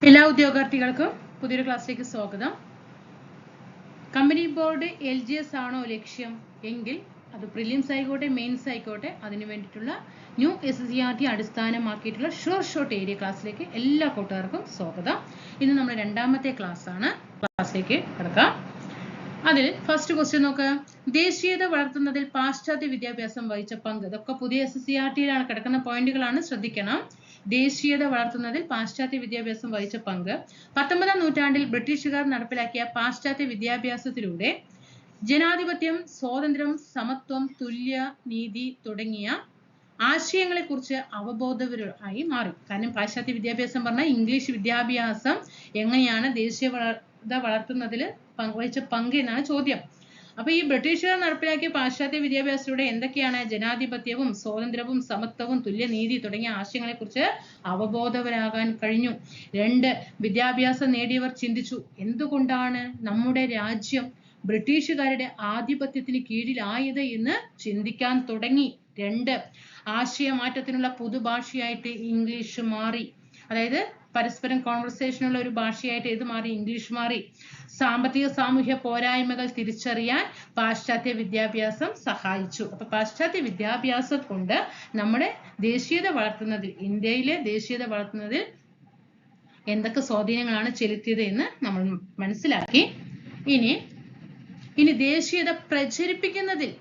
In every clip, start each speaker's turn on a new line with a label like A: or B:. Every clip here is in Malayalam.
A: എല്ലാ ഉദ്യോഗാർത്ഥികൾക്കും പുതിയൊരു ക്ലാസ്സിലേക്ക് സ്വാഗതം. കമ്പനി ബോർഡ് LGS ആണോ ലക്ഷ്യം എങ്കിൽ അത് പ്രിലിംസ് ആയിക്കോട്ടെ മെയിൻസ് ആയിക്കോട്ടെ അതിനു വേണ്ടിയിട്ടുള്ള ന്യൂ SSCRT അടിസ്ഥാനമാക്കിയിട്ടുള്ള ഷോർട്ട് ഏരിയ ക്ലാസ്സിലേക്ക് എല്ലാ കൂട്ടുകാർക്കും സ്വാഗതം. ഇന്ന് നമ്മുടെ രണ്ടാമത്തെ ക്ലാസ്സിലേക്ക് കിടക്കാം. അതിൽ ഫസ്റ്റ് ക്വസ്റ്റ്യൻ നോക്കുക. ദേശീയത വളർത്തുന്നതിൽ പാശ്ചാത്യ വിദ്യാഭ്യാസം വഹിച്ച പങ്ക്. ഇതൊക്കെ പുതിയ SSCRTയിലാണ് കിടക്കുന്ന പോയിന്റുകളാണ്, ശ്രദ്ധിക്കണം. ദേശീയത വളർത്തുന്നതിൽ പാശ്ചാത്യ വിദ്യാഭ്യാസം വഹിച്ച പങ്ക്. 19ാം നൂറ്റാണ്ടിൽ ബ്രിട്ടീഷുകാർ നടപ്പിലാക്കിയ പാശ്ചാത്യ വിദ്യാഭ്യാസത്തിലൂടെ ജനാധിപത്യം, സ്വാതന്ത്ര്യം, സമത്വം, തുല്യ നീതി തുടങ്ങിയ ആശയങ്ങളെ കുറിച്ച് അവബോധവരായി മാറി. കാരണം പാശ്ചാത്യ വിദ്യാഭ്യാസം പറഞ്ഞാൽ ഇംഗ്ലീഷ് വിദ്യാഭ്യാസം എങ്ങനെയാണ് ദേശീയത വളർത്തുന്നതിൽ വഹിച്ച പങ്ക് എന്നാണ് ചോദ്യം. അപ്പൊ ഈ ബ്രിട്ടീഷുകാർ നടപ്പിലാക്കിയ പാശ്ചാത്യ വിദ്യാഭ്യാസത്തിലൂടെ എന്തൊക്കെയാണ്? ജനാധിപത്യവും, സ്വാതന്ത്ര്യവും, സമത്വവും, തുല്യനീതി തുടങ്ങിയ ആശയങ്ങളെ കുറിച്ച് അവബോധവരാകാൻ കഴിഞ്ഞു. 2, വിദ്യാഭ്യാസം നേടിയവർ ചിന്തിച്ചു, എന്തുകൊണ്ടാണ് നമ്മുടെ രാജ്യം ബ്രിട്ടീഷുകാരുടെ ആധിപത്യത്തിന് കീഴിലായത് എന്ന് ചിന്തിക്കാൻ തുടങ്ങി. 2, ആശയമാറ്റത്തിനുള്ള പുതുഭാഷയായിട്ട് ഇംഗ്ലീഷ് മാറി. അതായത് പരസ്പരം കോൺവെർസേഷനുള്ള ഒരു ഭാഷയായിട്ട് ഏത് മാറി? ഇംഗ്ലീഷ് മാറി. സാമ്പത്തിക സാമൂഹ്യ പോരായ്മകൾ തിരിച്ചറിയാൻ പാശ്ചാത്യ വിദ്യാഭ്യാസം സഹായിച്ചു. അപ്പൊ പാശ്ചാത്യ വിദ്യാഭ്യാസം കൊണ്ട് നമ്മുടെ ദേശീയത വളർത്തുന്നതിൽ, ഇന്ത്യയിലെ ദേശീയത വളർത്തുന്നതിൽ എന്തൊക്കെ സ്വാധീനങ്ങളാണ് ചെലുത്തിയത് എന്ന് നമ്മൾ മനസ്സിലാക്കി. ഇനി ദേശീയത പ്രചരിപ്പിക്കുന്നതിൽ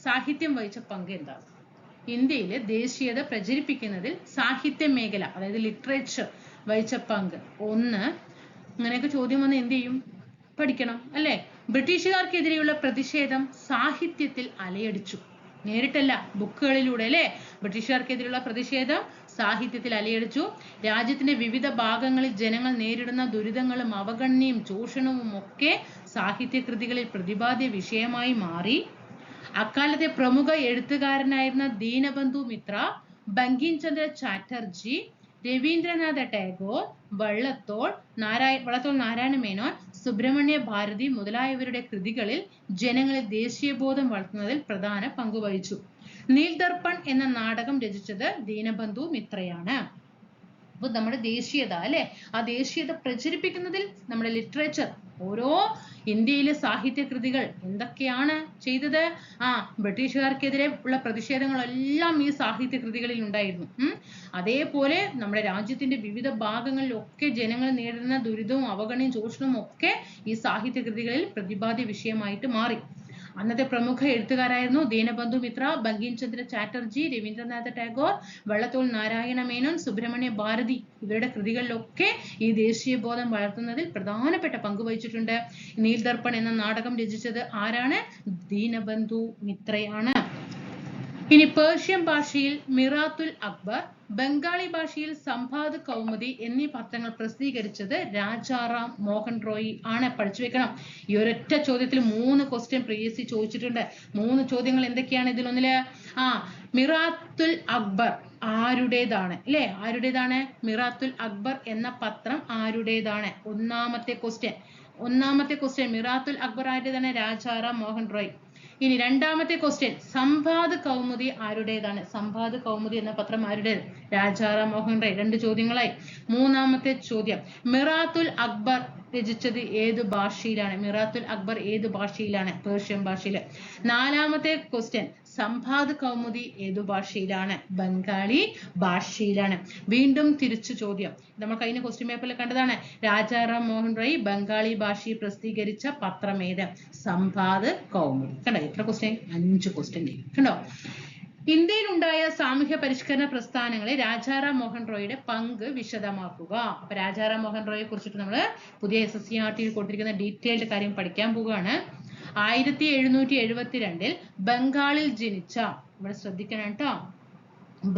A: സാഹിത്യം വഹിച്ച പങ്ക് എന്താണ്? ഇന്ത്യയിലെ ദേശീയത പ്രചരിപ്പിക്കുന്നതിൽ സാഹിത്യ മേഖല, അതായത് ലിറ്ററേച്ചർ വഹിച്ച പങ്ക്. 1, ഇങ്ങനെയൊക്കെ ചോദ്യം വന്ന് എന്ത് ചെയ്യും? പഠിക്കണം അല്ലെ? ബ്രിട്ടീഷുകാർക്കെതിരെയുള്ള പ്രതിഷേധം സാഹിത്യത്തിൽ അലയടിച്ചു. നേരിട്ടല്ല, ബുക്കുകളിലൂടെ അല്ലെ? ബ്രിട്ടീഷുകാർക്കെതിരെയുള്ള പ്രതിഷേധം സാഹിത്യത്തിൽ അലയടിച്ചു. രാജ്യത്തിന്റെ വിവിധ ഭാഗങ്ങളിൽ ജനങ്ങൾ നേരിടുന്ന ദുരിതങ്ങളും അവഗണനയും ചൂഷണവും ഒക്കെ സാഹിത്യകൃതികളിൽ പ്രതിപാദ്യ വിഷയമായി മാറി. അക്കാലത്തെ പ്രമുഖ എഴുത്തുകാരനായിരുന്ന ദീനബന്ധു മിത്ര, ബങ്കിം ചന്ദ്ര ചാറ്റർജി, രവീന്ദ്രനാഥ ടാഗോർ, വള്ളത്തോൾ നാരായണ മേനോൻ, സുബ്രഹ്മണ്യ ഭാരതി മുതലായവരുടെ കൃതികളിൽ ജനങ്ങളിൽ ദേശീയബോധം വളർത്തുന്നതിൽ പ്രധാന പങ്കുവഹിച്ചു. നീൽദർപ്പൺ എന്ന നാടകം രചിച്ചത് ദീനബന്ധു മിത്രയാണ്. അപ്പൊ നമ്മുടെ ദേശീയത അല്ലെ, ആ ദേശീയത പ്രചരിപ്പിക്കുന്നതിൽ നമ്മുടെ ലിറ്ററേച്ചർ, ഓരോ ഇന്ത്യയിലെ സാഹിത്യ കൃതികൾ എന്തൊക്കെയാണ് ചെയ്തത്? ബ്രിട്ടീഷുകാർക്കെതിരെ ഉള്ള പ്രതിഷേധങ്ങളെല്ലാം ഈ സാഹിത്യ കൃതികളിൽ ഉണ്ടായിരുന്നു. അതേപോലെ നമ്മുടെ രാജ്യത്തിന്റെ വിവിധ ഭാഗങ്ങളിലൊക്കെ ജനങ്ങൾ നേരിടുന്ന ദുരിതവും അവഗണനയും ചൂഷണവും ഒക്കെ ഈ സാഹിത്യ കൃതികളിൽ പ്രതിപാദ്യ വിഷയമായിട്ട് മാറി. അന്നത്തെ പ്രമുഖ എഴുത്തുകാരായിരുന്നു ദീനബന്ധു മിത്ര, ബങ്കിം ചന്ദ്ര ചാറ്റർജി, രവീന്ദ്രനാഥ ടാഗോർ, വള്ളത്തോൾ നാരായണ മേനോൻ, സുബ്രഹ്മണ്യ ഭാരതി. ഇവരുടെ കൃതികളിലൊക്കെ ഈ ദേശീയബോധം വളർത്തുന്നതിൽ പ്രധാനപ്പെട്ട പങ്ക് വഹിച്ചിട്ടുണ്ട്. നീൽദർപ്പൺ എന്ന നാടകം രചിച്ചത് ആരാണ്? ദീനബന്ധു മിത്രയാണ്. ഇനി പേർഷ്യൻ ഭാഷയിൽ മിറാത്തുൽ അക്ബർ, ബംഗാളി ഭാഷയിൽ സംഭാത് കൗമുദി എന്നീ പത്രങ്ങൾ പ്രസിദ്ധീകരിച്ചത് രാജാറാം മോഹൻ റോയ് ആണ്. പഠിച്ചു വെക്കണം. ഈ ഒരൊറ്റ ചോദ്യത്തിൽ 3 ക്വസ്റ്റ്യൻ PSC ചോദിച്ചിട്ടുണ്ട്. 3 ചോദ്യങ്ങൾ എന്തൊക്കെയാണ് ഇതിലൊന്നില്? മിറാത്തുൽ അക്ബർ ആരുടേതാണ് അല്ലെ? ആരുടേതാണ് മിറാത്തുൽ അക്ബർ എന്ന പത്രം? ആരുടേതാണ്? ഒന്നാമത്തെ ക്വസ്റ്റ്യൻ മിറാത്തുൽ അക്ബർ ആരുടേതാണ്? രാജാറാം മോഹൻ റോയ്. ഇനി രണ്ടാമത്തെ ക്വസ്റ്റ്യൻ, സംഭാത് കൗമുദി ആരുടേതാണ്? സംഭാത് കൗമുദി എന്ന പത്രം ആരുടേത്? രാജാറാം മോഹൻ റോയ്. 2 ചോദ്യങ്ങളായി. മൂന്നാമത്തെ ചോദ്യം, മിറാത്തുൽ അക്ബർ രചിച്ചത് ഏത് ഭാഷയിലാണ്? മിറാത്തുൽ അക്ബർ ഏത് ഭാഷയിലാണ്? പേർഷ്യൻ ഭാഷയിൽ. 4ാമത്തെ ക്വസ്റ്റ്യൻ, സംഭാത് കൗമുദി ഏതു ഭാഷയിലാണ്? ബംഗാളി ഭാഷയിലാണ്. വീണ്ടും തിരിച്ചു ചോദ്യം, നമ്മൾ കഴിഞ്ഞ ക്വസ്റ്റ്യൻ പേപ്പറിൽ കണ്ടതാണ്. രാജാറാം മോഹൻ റോയ് ബംഗാളി ഭാഷയിൽ പ്രസിദ്ധീകരിച്ച പത്രം ഏത്? സംഭാത് കൗമുദി. കണ്ടോ എത്ര ക്വസ്റ്റ്യൻ? 5 ക്വസ്റ്റ്യൻ കണ്ടോ. ഇന്ത്യയിലുണ്ടായ സാമൂഹ്യ പരിഷ്കരണ പ്രസ്ഥാനങ്ങളെ രാജാറാം മോഹൻ റോയിയുടെ പങ്ക് വിശദമാക്കുക. അപ്പൊ രാജാറാം മോഹൻ റോയെ കുറിച്ചിട്ട് നമ്മൾ പുതിയ SSCRTയിൽ കൊടുത്തിരിക്കുന്ന ഡീറ്റെയിൽഡ് കാര്യം പഠിക്കാൻ പോവുകയാണ്. 1772 ബംഗാളിൽ ജനിച്ച, ഇവിടെ ശ്രദ്ധിക്കണം കേട്ടോ,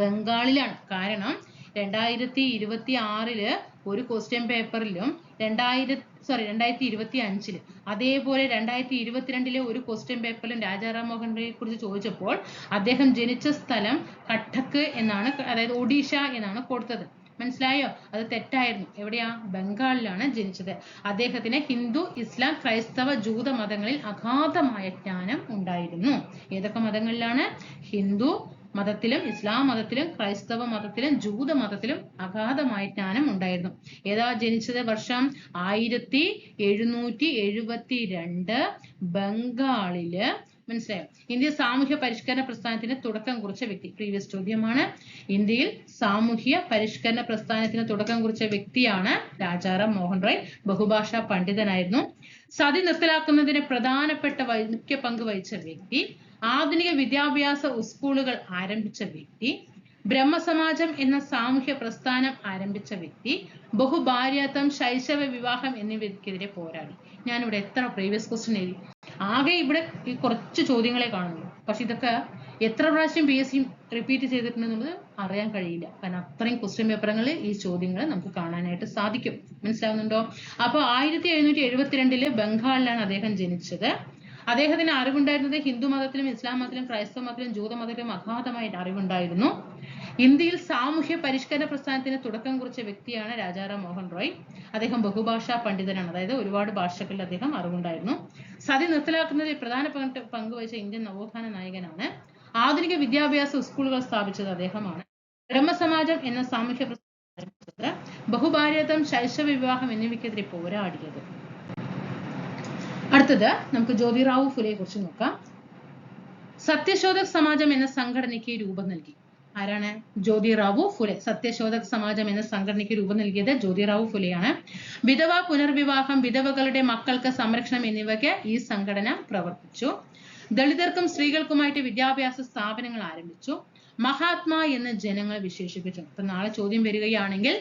A: ബംഗാളിലാണ്. കാരണം 2026 ഒരു ക്വസ്റ്റ്യൻ പേപ്പറിലും 2025 അതേപോലെ 2022 ഒരു ക്വസ്റ്റ്യൻ പേപ്പറിലും രാജാറാം മോഹൻ റോയിയെ കുറിച്ച് ചോദിച്ചപ്പോൾ അദ്ദേഹം ജനിച്ച സ്ഥലം കട്ടക്ക് എന്നാണ്, അതായത് ഒഡീഷ എന്നാണ് കൊടുത്തത്. മനസ്സിലായോ? അത് തെറ്റായിരുന്നു. എവിടെയാ? ബംഗാളിലാണ് ജനിച്ചത്. അദ്ദേഹത്തിന് ഹിന്ദു, ഇസ്ലാം, ക്രൈസ്തവ, ജൂത മതങ്ങളിൽ അഗാധമായ ജ്ഞാനം ഉണ്ടായിരുന്നു. ഏതൊക്കെ മതങ്ങളിലാണ്? ഹിന്ദു, മതത്തിലും ഇസ്ലാം മതത്തിലും ക്രൈസ്തവ മതത്തിലും ജൂത മതത്തിലും അഗാധമായ ജ്ഞാനം ഉണ്ടായിരുന്നു. ഏതാ ജനിച്ചത് വർഷം? 1772 ബംഗാളില്. മനസ്സിലായോ? ഇന്ത്യ സാമൂഹ്യ പരിഷ്കരണ പ്രസ്ഥാനത്തിന് തുടക്കം കുറിച്ച വ്യക്തി. പ്രീവിയസ് ചോദ്യമാണ്. ഇന്ത്യയിൽ സാമൂഹ്യ പരിഷ്കരണ പ്രസ്ഥാനത്തിന് തുടക്കം കുറിച്ച വ്യക്തിയാണ് രാജാറാം മോഹൻ റോയ്. ബഹുഭാഷാ പണ്ഡിതനായിരുന്നു. സതി നിർത്തലാക്കുന്നതിന് പ്രധാനപ്പെട്ട മുഖ്യ പങ്ക് വഹിച്ച വ്യക്തി. ആധുനിക വിദ്യാഭ്യാസ സ്കൂളുകൾ ആരംഭിച്ച വ്യക്തി. ബ്രഹ്മസമാജം എന്ന സാമൂഹ്യ പ്രസ്ഥാനം ആരംഭിച്ച വ്യക്തി. ബഹുഭാര്യാത്വം, ശൈശവ വിവാഹം എന്നിവയ്ക്കെതിരെ പോരാടി. ഞാനിവിടെ എത്ര പ്രീവിയസ് ക്വസ്റ്റ്യൻ എഴുതി? ആകെ ഇവിടെ ഈ കുറച്ച് ചോദ്യങ്ങളെ കാണുന്നു. പക്ഷെ ഇതൊക്കെ എത്ര പ്രാവശ്യം PSC റിപ്പീറ്റ് ചെയ്തിട്ടുണ്ടെന്നുള്ളത് അറിയാൻ കഴിയില്ല. കാരണം അത്രയും ക്വസ്റ്റ്യൻ പേപ്പറുകളിൽ ഈ ചോദ്യങ്ങൾ നമുക്ക് കാണാനായിട്ട് സാധിക്കും. മനസ്സിലാവുന്നുണ്ടോ? അപ്പൊ 1772 ബംഗാളിലാണ് അദ്ദേഹം ജനിച്ചത്. അദ്ദേഹത്തിന് അറിവുണ്ടായിരുന്നത് ഹിന്ദു മതത്തിലും ഇസ്ലാം മതത്തിലും ക്രൈസ്തവ മതത്തിലും ജൂത മതത്തിലും അഗാധമായിട്ട് അറിവുണ്ടായിരുന്നു. ഇന്ത്യയിൽ സാമൂഹ്യ പരിഷ്കരണ പ്രസ്ഥാനത്തിന് തുടക്കം കുറിച്ച വ്യക്തിയാണ് രാജാറാം മോഹൻ റോയ്. അദ്ദേഹം ബഹുഭാഷാ പണ്ഡിതനാണ്. അതായത് ഒരുപാട് ഭാഷകളിൽ അദ്ദേഹം അറിവുണ്ടായിരുന്നു. സതി നിർത്തലാക്കുന്നതിൽ പ്രധാന പങ്ക് വഹിച്ച ഇന്ത്യൻ നവോത്ഥാന നായകനാണ്. ആധുനിക വിദ്യാഭ്യാസ സ്കൂളുകൾ സ്ഥാപിച്ചത് അദ്ദേഹമാണ്. ബ്രഹ്മസമാജം എന്ന സാമൂഹ്യ പ്രസ്ഥാനം, ബഹുഭാര്യാത്വം, ശൈശവ വിവാഹം എന്നിവയ്ക്കെതിരെ പോരാടിയത്. അടുത്തത് നമുക്ക് ജ്യോതിറാവു ഫുലെയെ കുറിച്ച് നോക്കാം. സത്യശോധക് സമാജം എന്ന സംഘടനയ്ക്ക് രൂപം നൽകി. ആരാണ്? ജ്യോതിറാവു ഫുലെ. സത്യശോധക് സമാജം എന്ന സംഘടനയ്ക്ക് രൂപം നൽകിയത് ജ്യോതിറാവു ഫുലെയാണ്. വിധവ പുനർവിവാഹം, വിധവകളുടെ മക്കൾക്ക് സംരക്ഷണം എന്നിവയ്ക്ക് ഈ സംഘടന പ്രവർത്തിച്ചു. ദളിതർക്കും സ്ത്രീകൾക്കുമായിട്ട് വിദ്യാഭ്യാസ സ്ഥാപനങ്ങൾ ആരംഭിച്ചു. മഹാത്മാ എന്ന് ജനങ്ങൾ വിശേഷിപ്പിച്ചു. അപ്പൊ നാളെ ചോദ്യം വരികയാണെങ്കിൽ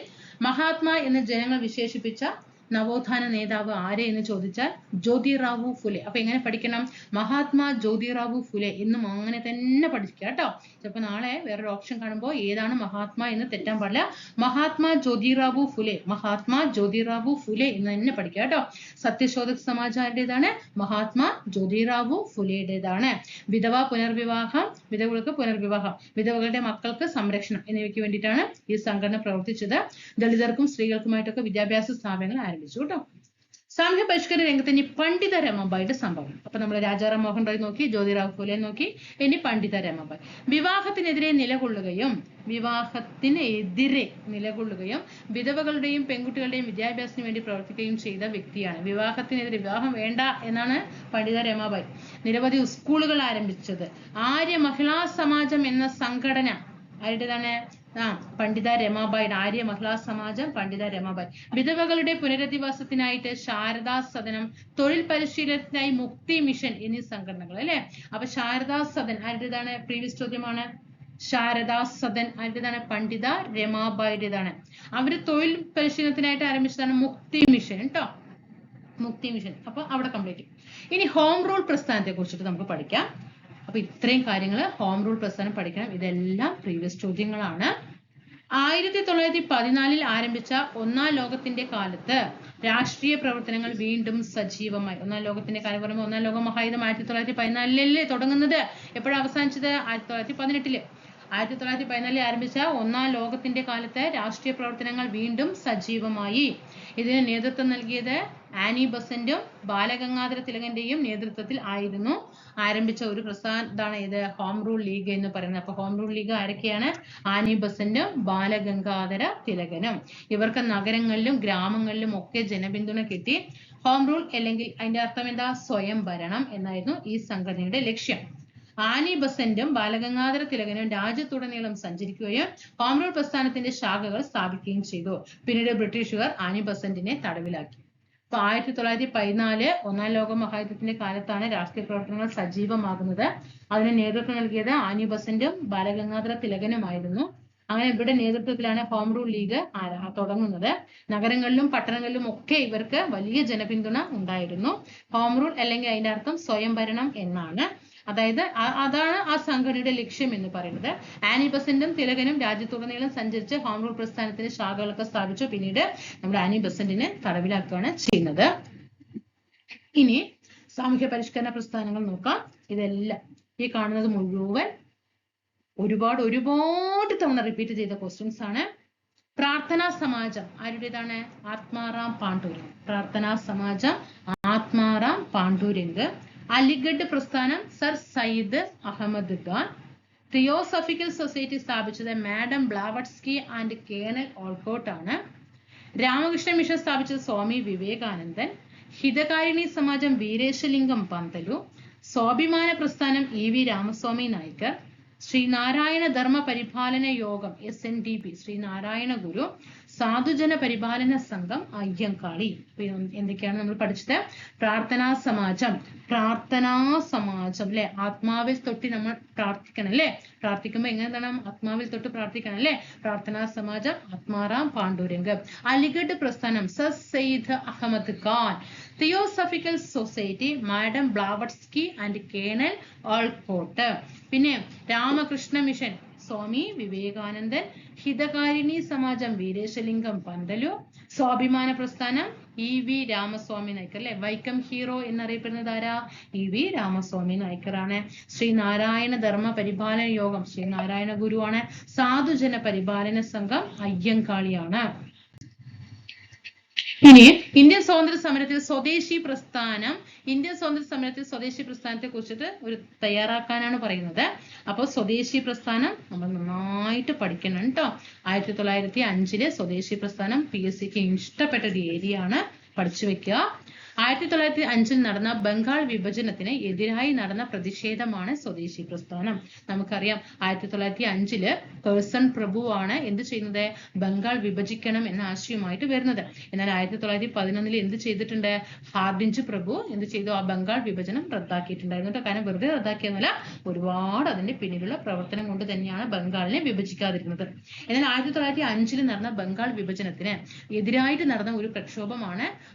A: മഹാത്മാ എന്ന് ജനങ്ങൾ വിശേഷിപ്പിച്ച നവോത്ഥാന നേതാവ് ആരെ എന്ന് ചോദിച്ചാൽ ജ്യോതിറാവു ഫുലെ. അപ്പൊ എങ്ങനെ പഠിക്കണം? മഹാത്മാ ജ്യോതിറാവു ഫുലെ എന്നും അങ്ങനെ തന്നെ പഠിക്കുക കേട്ടോ. ചിലപ്പോ നാളെ വേറൊരു ഓപ്ഷൻ കാണുമ്പോൾ ഏതാണ് മഹാത്മാ എന്ന് തെറ്റാൻ പാടില്ല. മഹാത്മാ ജ്യോതിറാവു ഫുലെ, മഹാത്മാ ജ്യോതിറാവു ഫുലെ എന്ന് തന്നെ പഠിക്കുക കേട്ടോ. സത്യശോധക് സമാജാരുടേതാണ്, മഹാത്മാ ജ്യോതിറാവു ഫുലെയുടേതാണ്. വിധവ പുനർവിവാഹം, വിധവകൾക്ക് പുനർവിവാഹം, വിധവകളുടെ മക്കൾക്ക് സംരക്ഷണം എന്നിവയ്ക്ക് വേണ്ടിയിട്ടാണ് ഈ സംഘടന പ്രവർത്തിച്ചത്. ദളിതർക്കും സ്ത്രീകൾക്കുമായിട്ടൊക്കെ വിദ്യാഭ്യാസ സ്ഥാപനങ്ങൾ ആരംഭിച്ചു കേട്ടോ. സാമൂഹ്യ പരിഷ്കരണ രംഗത്ത് ഇനി പണ്ഡിത രമാബായിയുടെ സംഭവം. അപ്പൊ നമ്മൾ രാജാറാം മോഹൻ റോയ് നോക്കി, ജ്യോതിറാവു ഫുലെ നോക്കി, ഇനി പണ്ഡിത രമാബായി. വിവാഹത്തിനെതിരെ നിലകൊള്ളുകയും വിധവകളുടെയും പെൺകുട്ടികളുടെയും വിദ്യാഭ്യാസത്തിന് വേണ്ടി പ്രവർത്തിക്കുകയും ചെയ്ത വ്യക്തിയാണ്. വിവാഹത്തിനെതിരെ, വിവാഹം വേണ്ട എന്നാണ് പണ്ഡിത രമാബായി നിരവധി സ്കൂളുകൾ ആരംഭിച്ചത്. ആര്യ മഹിളാ സമാജം എന്ന സംഘടന ആരുടേതാണ്? പണ്ഡിത രമാബായി. ആര്യ മഹിളാ സമാജം, പണ്ഡിത രമാബായി. വിധവകളുടെ പുനരധിവാസത്തിനായിട്ട് ശാരദാ സദനം, തൊഴിൽ പരിശീലനത്തിനായി മുക്തി മിഷൻ എന്നീ സംഘടനകൾ അല്ലെ. അപ്പൊ ശാരദാ സദൻ ആരുടേതാണ്? പ്രീവിയസ് ചോദ്യമാണ്. ശാരദാ സദൻ ആരുടേതാണ്? പണ്ഡിത രമാബായിയുടേതാണ്. അവര് തൊഴിൽ പരിശീലനത്തിനായിട്ട് ആരംഭിച്ചതാണ് മുക്തി മിഷൻ കേട്ടോ. മുക്തി മിഷൻ. അപ്പൊ അവിടെ കംപ്ലീറ്റ്. ഇനി ഹോം റൂൾ പ്രസ്ഥാനത്തെ കുറിച്ചിട്ട് നമുക്ക് പഠിക്കാം. അപ്പൊ ഇത്രയും കാര്യങ്ങൾ ഹോം റൂൾ പ്രസ്ഥാനം പഠിക്കണം. ഇതെല്ലാം പ്രീവിയസ് ചോദ്യങ്ങളാണ്. 1914 ആരംഭിച്ച ഒന്നാം ലോകത്തിന്റെ കാലത്ത് രാഷ്ട്രീയ പ്രവർത്തനങ്ങൾ വീണ്ടും സജീവമായി. ഒന്നാം ലോകത്തിന്റെ കാലം പറയുമ്പോൾ ഒന്നാം ലോക മഹായുദ്ധം 1914 തുടങ്ങുന്നത്. എപ്പോഴാണ് അവസാനിച്ചത്? 1918. 1914 ആരംഭിച്ച ഒന്നാം ലോകത്തിന്റെ കാലത്ത് രാഷ്ട്രീയ പ്രവർത്തനങ്ങൾ വീണ്ടും സജീവമായി. ഇതിന് നേതൃത്വം നൽകിയത് ആനി ബസന്റും ബാലഗംഗാധര തിലകന്റെയും നേതൃത്വത്തിൽ ആയിരുന്നു. ആരംഭിച്ച ഒരു പ്രസ്ഥാനമാണ് ഇത് ഹോം റൂൾ ലീഗ് എന്ന് പറയുന്നത്. അപ്പൊ ഹോം റൂൾ ലീഗ് ആരൊക്കെയാണ്? ആനി ബസന്റും ബാലഗംഗാധര തിലകനും. ഇവർക്ക് നഗരങ്ങളിലും ഗ്രാമങ്ങളിലും ഒക്കെ ജനപിന്തുണ കിട്ടി. ഹോം റൂൾ അല്ലെങ്കിൽ അതിന്റെ അർത്ഥം എന്താ? സ്വയം ഭരണം എന്നായിരുന്നു ഈ സംഘടനയുടെ ലക്ഷ്യം. ആനി ബസന്റും ബാലഗംഗാധര തിലകനും രാജ്യത്തുടനീളം സഞ്ചരിക്കുകയും ഹോം റൂൾ പ്രസ്ഥാനത്തിന്റെ ശാഖകൾ സ്ഥാപിക്കുകയും ചെയ്തു. പിന്നീട് ബ്രിട്ടീഷുകാർ ആനി ബസന്റിനെ തടവിലാക്കി. അപ്പൊ 1914 ഒന്നാം ലോക മഹായുദ്ധത്തിന്റെ കാലത്താണ് രാഷ്ട്രീയ പ്രവർത്തനങ്ങൾ സജീവമാകുന്നത്. അതിന് നേതൃത്വം നൽകിയത് ആനി ബസന്റും ബാലഗംഗാധര തിലകനുമായിരുന്നു. അങ്ങനെ ഇവരുടെ നേതൃത്വത്തിലാണ് ഹോം റൂൾ ലീഗ് തുടങ്ങുന്നത്. നഗരങ്ങളിലും പട്ടണങ്ങളിലും ഒക്കെ ഇവർക്ക് വലിയ ജനപിന്തുണ ഉണ്ടായിരുന്നു. ഹോം റൂൾ അല്ലെങ്കിൽ അതിന്റെ അർത്ഥം സ്വയം ഭരണം എന്നാണ്. അതായത് അതാണ് ആ സംഘടനയുടെ ലക്ഷ്യം എന്ന് പറയുന്നത്. ആനി ബസന്റും തിലകനും രാജ്യത്തുടനീളം സഞ്ചരിച്ച് ഹോം റൂൾ പ്രസ്ഥാനത്തിന്റെ ശാഖകളൊക്കെ സ്ഥാപിച്ചു. പിന്നീട് നമ്മുടെ ആനി ബസന്റിനെ തടവിലാക്കുകയാണ് ചെയ്യുന്നത്. ഇനി സാമൂഹ്യ പരിഷ്കരണ പ്രസ്ഥാനങ്ങൾ നോക്കാം. ഇതെല്ലാം ഈ കാണുന്നത് മുഴുവൻ ഒരുപാട് തവണ റിപ്പീറ്റ് ചെയ്ത ക്വസ്റ്റ്യൻസ് ആണ്. പ്രാർത്ഥനാ സമാജം ആരുടേതാണ്? ആത്മാറാം പാണ്ഡുരംഗ്. പ്രാർത്ഥനാ സമാജം ആത്മാറാം പാണ്ഡുരംഗ്. അലിഗഡ് പ്രസ്ഥാനം sir Syed Ahmed Khan. Theosophical society സ്ഥാപിച്ചത് madam Blavatsky and colonel Olcott ആണ്. രാമകൃഷ്ണ മിഷൻ സ്ഥാപിച്ചത് സ്വാമി വിവേകാനന്ദൻ. ഹിതകാരിണി സമാജം വീരേശലിംഗം പന്തലു. സ്വാഭിമാന പ്രസ്ഥാനം EV രാമസ്വാമി നായ്ക്കർ. ശ്രീനാരായണ ധർമ്മ പരിപാലന യോഗം SNDP ശ്രീനാരായണ ഗുരു. സാധുജന പരിപാലന സംഘം അയ്യങ്കാളി. എന്തൊക്കെയാണ് നമ്മൾ പഠിച്ചത്? പ്രാർത്ഥനാ സമാജം അല്ലെ, ആത്മാവിൽ തൊട്ട് നമ്മൾ പ്രാർത്ഥിക്കണം അല്ലെ. പ്രാർത്ഥിക്കുമ്പോ എങ്ങനെ വേണം? ആത്മാവിൽ തൊട്ട് പ്രാർത്ഥിക്കണം അല്ലെ. പ്രാർത്ഥനാ സമാജം ആത്മാറാം പാണ്ഡുരംഗ്. അലിഗഡ് പ്രസ്ഥാനം sir Syed Ahmad Khan. Theosophical society madam Blavatsky and colonel Olcott. പിന്നെ രാമകൃഷ്ണ മിഷൻ സ്വാമി വിവേകാനന്ദൻ. ഹിതകാരിണി സമാജം വീരേശലിംഗം പന്തലു. സ്വാഭിമാന പ്രസ്ഥാനം EV രാമസ്വാമി നായ്ക്കർ അല്ലെ. വൈക്കം ഹീറോ എന്നറിയപ്പെടുന്നത് ആരാ? EV രാമസ്വാമി നായ്ക്കറാണ്. ശ്രീനാരായണ ധർമ്മ പരിപാലന യോഗം ശ്രീനാരായണ ഗുരുവാണ്. സാധുജന പരിപാലന സംഘം അയ്യങ്കാളിയാണ്. ഇനി ഇന്ത്യൻ സ്വാതന്ത്ര്യ സമരത്തിൽ സ്വദേശി പ്രസ്ഥാനം. ഇന്ത്യൻ സ്വാതന്ത്ര്യ സമരത്തിൽ സ്വദേശി പ്രസ്ഥാനത്തെ കുറിച്ചിട്ട് ഒരു തയ്യാറാക്കാനാണ് പറയുന്നത്. അപ്പോൾ സ്വദേശി പ്രസ്ഥാനം നമ്മൾ നന്നായിട്ട് പഠിക്കണം കേട്ടോ. 1905 സ്വദേശി പ്രസ്ഥാനം PSCക്ക് ഇഷ്ടപ്പെട്ട ഒരു ഏരിയ ആണ്, പഠിച്ചു വെക്കുക. 1905 നടന്ന ബംഗാൾ വിഭജനത്തിന് എതിരായി നടന്ന പ്രതിഷേധമാണ് സ്വദേശി പ്രസ്ഥാനം. നമുക്കറിയാം 1905 കേഴ്സൺ പ്രഭുവാണ് എന്ത് ചെയ്യുന്നത്? ബംഗാൾ വിഭജിക്കണം എന്ന ആശയവുമായിട്ട് വരുന്നത്. എന്നാൽ 1911 എന്ത് ചെയ്തിട്ടുണ്ട്? ഹാർഡിഞ്ച് പ്രഭു എന്ത് ചെയ്തു? ആ ബംഗാൾ വിഭജനം റദ്ദാക്കിയിട്ടുണ്ടായിരുന്നു. കാരണം വെറുതെ റദ്ദാക്കിയെന്നല്ല, ഒരുപാട് അതിന്റെ പിന്നിലുള്ള പ്രവർത്തനം കൊണ്ട് തന്നെയാണ് ബംഗാളിനെ വിഭജിക്കാതിരുന്നത്. എന്നാൽ 1905 നടന്ന ബംഗാൾ വിഭജനത്തിന് എതിരായിട്ട് നടന്ന ഒരു പ്രക്ഷോഭമാണ്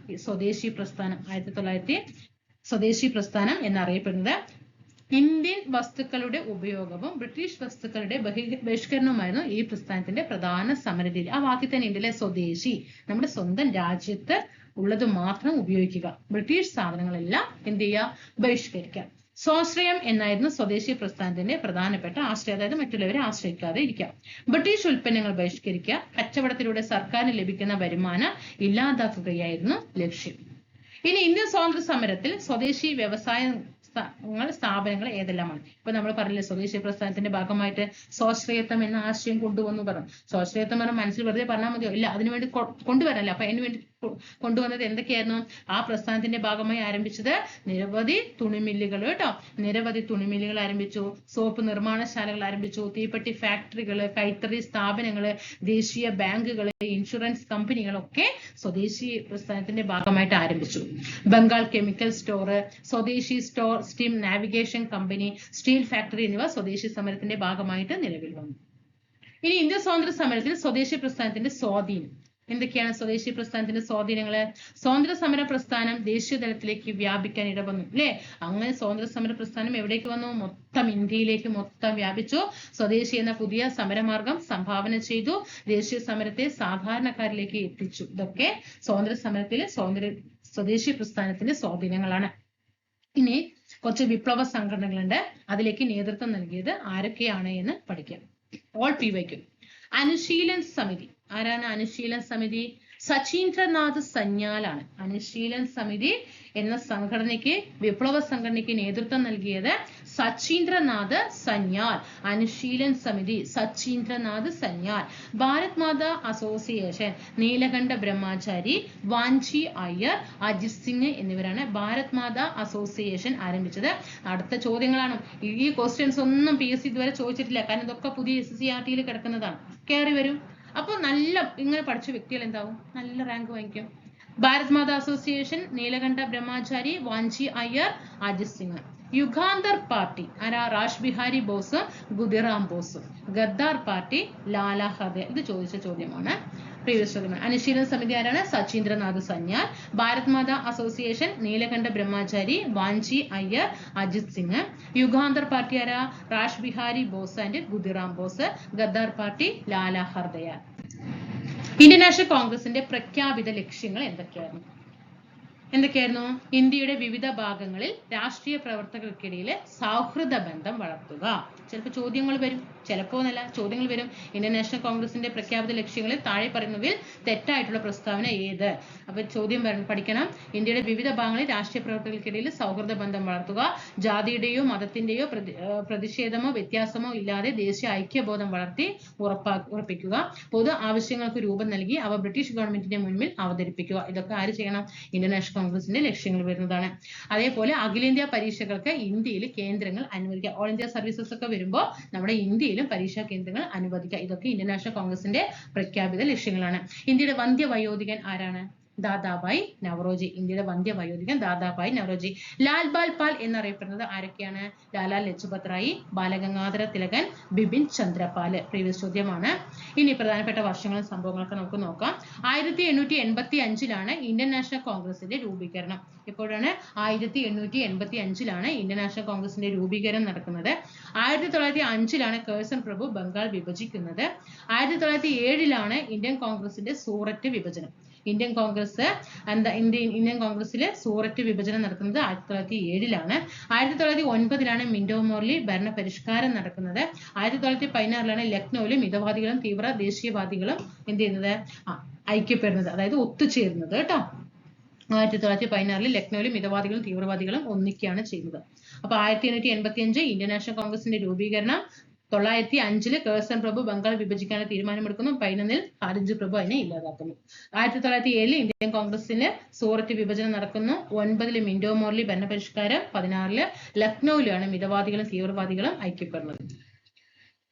A: സ്വദേശി പ്രസ്ഥാനം. 1900 സ്വദേശി പ്രസ്ഥാനം എന്നറിയപ്പെടുന്നത്. ഇന്ത്യൻ വസ്തുക്കളുടെ ഉപയോഗവും ബ്രിട്ടീഷ് വസ്തുക്കളുടെ ബഹിഷ്കരണവുമായിരുന്നു ഈ പ്രസ്ഥാനത്തിന്റെ പ്രധാന സമരരീതി. ആ വാക്കിൽ തന്നെ ഉണ്ടല്ലേ സ്വദേശി. നമ്മുടെ സ്വന്തം രാജ്യത്ത് ഉള്ളത് മാത്രം ഉപയോഗിക്കുക, ബ്രിട്ടീഷ് സാധനങ്ങളെല്ലാം എന്ത് ചെയ്യുക? ബഹിഷ്കരിക്കുക. സ്വാശ്രയം എന്നായിരുന്നു സ്വദേശി പ്രസ്ഥാനത്തിന്റെ പ്രധാനപ്പെട്ട ആശ്രയം. അതായത് മറ്റുള്ളവരെ ആശ്രയിക്കാതെ ഇരിക്കുക. ബ്രിട്ടീഷ് ഉൽപ്പന്നങ്ങൾ ബഹിഷ്കരിക്കുക. കച്ചവടത്തിലൂടെ സർക്കാരിന് ലഭിക്കുന്ന വരുമാനം ഇല്ലാതാക്കുകയായിരുന്നു ലക്ഷ്യം. ഇനി ഇന്ത്യൻ സ്വാതന്ത്ര്യ സമരത്തിൽ സ്വദേശി വ്യവസായ സ്ഥാപനങ്ങൾ ഏതെല്ലാമാണ്? ഇപ്പൊ നമ്മൾ പറഞ്ഞില്ലേ സ്വദേശി പ്രസ്ഥാനത്തിന്റെ ഭാഗമായിട്ട് സ്വാശ്രയത്വം എന്ന ആശയം കൊണ്ടുവന്നു പറഞ്ഞു. സ്വാശ്രയത്വം പറഞ്ഞാൽ മനസ്സിൽ വെറുതെ പറഞ്ഞാൽ മതിയോ? ഇല്ല, അതിനുവേണ്ടി കൊണ്ടുവരല്ല. അപ്പൊ അതിനു വേണ്ടി കൊണ്ടുവന്നത് എന്തൊക്കെയായിരുന്നു? ആ പ്രസ്ഥാനത്തിന്റെ ഭാഗമായി ആരംഭിച്ചത് നിരവധി തുണിമില്ലുകൾ കേട്ടോ. നിരവധി തുണിമില്ലുകൾ ആരംഭിച്ചു, സോപ്പ് നിർമ്മാണശാലകൾ ആരംഭിച്ചു, തീപ്പെട്ടി ഫാക്ടറികള്, കൈത്തറി സ്ഥാപനങ്ങള്, ദേശീയ ബാങ്കുകള്, ഇൻഷുറൻസ് കമ്പനികളൊക്കെ സ്വദേശി പ്രസ്ഥാനത്തിന്റെ ഭാഗമായിട്ട് ആരംഭിച്ചു. ബംഗാൾ കെമിക്കൽ സ്റ്റോർ, സ്വദേശി store, steam navigation company, steel factory എന്നിവ സ്വദേശി സമരത്തിന്റെ ഭാഗമായിട്ട് നിലവിൽ വന്നു. ഇനി ഇന്ത്യൻ സ്വാതന്ത്ര്യ സമരത്തിൽ സ്വദേശി പ്രസ്ഥാനത്തിന്റെ സ്വാധീനം എന്തൊക്കെയാണ്? സ്വദേശി പ്രസ്ഥാനത്തിന്റെ സ്വാധീനങ്ങള്. സ്വാതന്ത്ര്യ സമര പ്രസ്ഥാനം ദേശീയ തലത്തിലേക്ക് വ്യാപിക്കാൻ ഇടവന്നു അല്ലെ. അങ്ങനെ സ്വാതന്ത്ര്യ സമര പ്രസ്ഥാനം എവിടേക്ക് വന്നു? മൊത്തം ഇന്ത്യയിലേക്ക് മൊത്തം വ്യാപിച്ചു. സ്വദേശി എന്ന പുതിയ സമരമാർഗം സംഭാവന ചെയ്തു. ദേശീയ സമരത്തെ സാധാരണക്കാരിലേക്ക് എത്തിച്ചു. ഇതൊക്കെ സ്വാതന്ത്ര്യ സമരത്തിലെ സ്വദേശി പ്രസ്ഥാനത്തിന്റെ സ്വാധീനങ്ങളാണ്. ഇനി കുറച്ച് വിപ്ലവ സംഘടനകളുണ്ട്, അതിലേക്ക് നേതൃത്വം നൽകിയത് ആരൊക്കെയാണ് എന്ന് പഠിക്കാം. All PYQ. അനുശീലൻ സമിതി. ആരാണ് അനുശീലൻ സമിതി? സചീന്ദ്രനാഥ് സന്യാലാണ്. അനുശീലൻ സമിതി എന്ന സംഘടനയ്ക്ക്, വിപ്ലവ സംഘടനയ്ക്ക് നേതൃത്വം നൽകിയത് സചീന്ദ്രനാഥ് സന്യാൽ. അനുശീലൻ സമിതി സചീന്ദ്രനാഥ് സന്യാൽ. ഭാരത് മാതാ അസോസിയേഷൻ നീലകണ്ഠ ബ്രഹ്മചാരി, വാഞ്ചി അയ്യർ, അജിത് സിംഗ് എന്നിവരാണ് ഭാരത് മാതാ അസോസിയേഷൻ ആരംഭിച്ചത്. അടുത്ത ചോദ്യങ്ങളാണ്. ഈ ക്വസ്റ്റ്യൻസ് ഒന്നും PSC ഇതുവരെ ചോദിച്ചിട്ടില്ല, കാരണം ഇതൊക്കെ പുതിയ SSCRT കിടക്കുന്നതാണ്. കയറി വരും. അപ്പൊ നല്ല ഇങ്ങനെ പഠിച്ച വ്യക്തികൾ എന്താവും? നല്ല റാങ്ക് വാങ്ങിക്കും. ഭാരത് മാതാ അസോസിയേഷൻ നീലകണ്ഠ ബ്രഹ്മചാരി, വാഞ്ചി അയ്യർ, അജിത് സിംഗ്. യുഗാന്തർ പാർട്ടി ആരാ? രാജ് ബിഹാരി ബോസ്, ഖുദിറാം ബോസ്. ഗദ്ദാർ പാർട്ടി ലാലാ ഹർദയാൽ. ഇത് ചോദിച്ച ചോദ്യമാണ്, പ്രീവിയസ് ചോദ്യമാണ്. അനുശീലൻ സമിതി ആരാണ്? സചീന്ദ്രനാഥ് സന്യാൽ. ഭാരത് മാതാ അസോസിയേഷൻ നീലകണ്ഠ ബ്രഹ്മചാരി, വാഞ്ചി അയ്യർ, അജിത് സിംഗ്. യുഗാന്തർ പാർട്ടി ആരാ? Raj Bihari Bose and Khudiram Bose. Ghadar party Lala Hardayal. Indian national കോൺഗ്രസിന്റെ പ്രഖ്യാപിത ലക്ഷ്യങ്ങൾ എന്തൊക്കെയായിരുന്നു? ഇന്ത്യയുടെ വിവിധ ഭാഗങ്ങളിൽ രാഷ്ട്രീയ പ്രവർത്തകർക്കിടയിൽ സൗഹൃദ ബന്ധം വളർത്തുക, ചിലപ്പോൾ ചോദ്യങ്ങൾ വരും, ചിലപ്പോൾ എന്നല്ല ചോദ്യങ്ങൾ വരും. ഇന്ത്യൻ നാഷണൽ കോൺഗ്രസിന്റെ പ്രഖ്യാപിത ലക്ഷ്യങ്ങളിൽ താഴെ പറയുന്നവയിൽ തെറ്റായിട്ടുള്ള പ്രസ്താവന ഏത്? അപ്പൊ ചോദ്യം പഠിക്കണം. ഇന്ത്യയുടെ വിവിധ ഭാഗങ്ങളിൽ രാഷ്ട്രീയ പ്രവർത്തകർക്കിടയിൽ സൗഹൃദ ബന്ധം വളർത്തുക, ജാതിയുടെയോ മതത്തിന്റെയോ പ്രതിഷേധമോ വ്യത്യാസമോ ഇല്ലാതെ ദേശീയ ഐക്യബോധം വളർത്തി ഉറപ്പിക്കുക, പൊതു ആവശ്യങ്ങൾക്ക് രൂപം നൽകി അവ ബ്രിട്ടീഷ് ഗവൺമെന്റിന്റെ മുൻപിൽ അവതരിപ്പിക്കുക. ഇതൊക്കെ ആര് ചെയ്യണം? ഇന്ത്യൻ നാഷണൽ കോൺഗ്രസിന്റെ ലക്ഷ്യങ്ങൾ വരുന്നതാണ്. അതേപോലെ അഖിലേന്ത്യാ പരീക്ഷകൾക്ക് ഇന്ത്യയിൽ കേന്ദ്രങ്ങൾ അനുവദിക്കുക. ഓൾ ഇന്ത്യ സർവീസസ് ഒക്കെ വരുമ്പോൾ നമ്മുടെ ഇന്ത്യയിലും പരീക്ഷാ കേന്ദ്രങ്ങൾ അനുവദിക്കുക. ഇതൊക്കെ ഇന്ത്യൻ നാഷണൽ കോൺഗ്രസിന്റെ പ്രഖ്യാപിത ലക്ഷ്യങ്ങളാണ്. ഇന്ത്യയുടെ വന്ധ്യവയോധികൻ ആരാണ്? ദാദാഭായ് നവറോജി. ഇന്ത്യയുടെ വന്ധ്യവയോധികൻ ദാദാഭായ് നവറോജി. ലാൽ ബാൽ പാൽ എന്നറിയപ്പെടുന്നത് ആരൊക്കെയാണ്? ലാലാ ലജ്പത് റായി, ബാലഗംഗാധര തിലകൻ, ബിപിൻ ചന്ദ്രപാൽ. പ്രീവിയസ് ചോദ്യമാണ്. ഇനി പ്രധാനപ്പെട്ട വർഷങ്ങളും സംഭവങ്ങളൊക്കെ നമുക്ക് നോക്കാം. 1885 ഇന്ത്യൻ നാഷണൽ കോൺഗ്രസിന്റെ രൂപീകരണം. എപ്പോഴാണ്? 1885 ഇന്ത്യൻ നാഷണൽ കോൺഗ്രസിന്റെ രൂപീകരണം നടക്കുന്നത്. 1905 കേഴ്സൺ പ്രഭു ബംഗാൾ വിഭജിക്കുന്നത്. 1907 ഇന്ത്യൻ കോൺഗ്രസിന്റെ സൂററ്റ് വിഭജനം. ഇന്ത്യൻ കോൺഗ്രസിലെ സൂററ്റ് വിഭജനം നടക്കുന്നത് 1907. 1909 മിന്റോ മോർലി ഭരണ പരിഷ്കാരം നടക്കുന്നത്. 1916 ലക്നൌവിൽ മിതവാദികളും തീവ്ര ദേശീയവാദികളും എന്ത് ചെയ്യുന്നത്? ഐക്യപ്പെടുന്നത്, അതായത് ഒത്തുചേരുന്നത് കേട്ടോ. 1916 ലക്നൌവിൽ മിതവാദികളും തീവ്രവാദികളും ഒന്നിക്കുകയാണ് ചെയ്യുന്നത്. അപ്പൊ 1885 ഇന്ത്യൻ നാഷണൽ കോൺഗ്രസിന്റെ രൂപീകരണം. 1905 കേഴ്സൺ പ്രഭു ബംഗാൾ വിഭജിക്കാനുള്ള തീരുമാനമെടുക്കുന്നു. 11 ഖാലിദ് പ്രഭു അതിനെ ഇല്ലാതാക്കുന്നു. 1907 ഇന്ത്യൻ കോൺഗ്രസിന് സൂററ്റ് വിഭജനം നടക്കുന്നു. 9 മിന്റോ മോർലി ഭരണപരിഷ്കാരം. 16 ലക്നൌവിലാണ് മിതവാദികളും തീവ്രവാദികളും ഐക്യപ്പെടുന്നത്.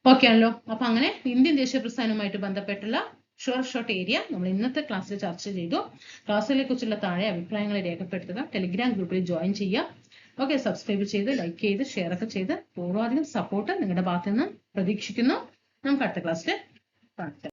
A: ഓക്കെ ആണല്ലോ. അപ്പൊ അങ്ങനെ ഇന്ത്യൻ ദേശീയ പ്രസ്ഥാനവുമായിട്ട് ബന്ധപ്പെട്ടുള്ള ഷോർട്ട് ഏരിയ നമ്മൾ ഇന്നത്തെ ക്ലാസ്സിൽ ചർച്ച ചെയ്തു. ക്ലാസ്സിനെ കുറിച്ചുള്ള താഴെ അഭിപ്രായങ്ങൾ രേഖപ്പെടുത്തുക. ടെലിഗ്രാം ഗ്രൂപ്പിൽ ജോയിൻ ചെയ്യുക. ഓക്കെ, സബ്സ്ക്രൈബ് ചെയ്ത് ലൈക്ക് ചെയ്ത് ഷെയർ ഒക്കെ ചെയ്ത് പൂർവാധികം സപ്പോർട്ട് നിങ്ങളുടെ ഭാഗത്ത് നിന്ന് പ്രതീക്ഷിക്കുന്നു. നമുക്ക് അടുത്ത ക്ലാസ്സിൽ കാണാം.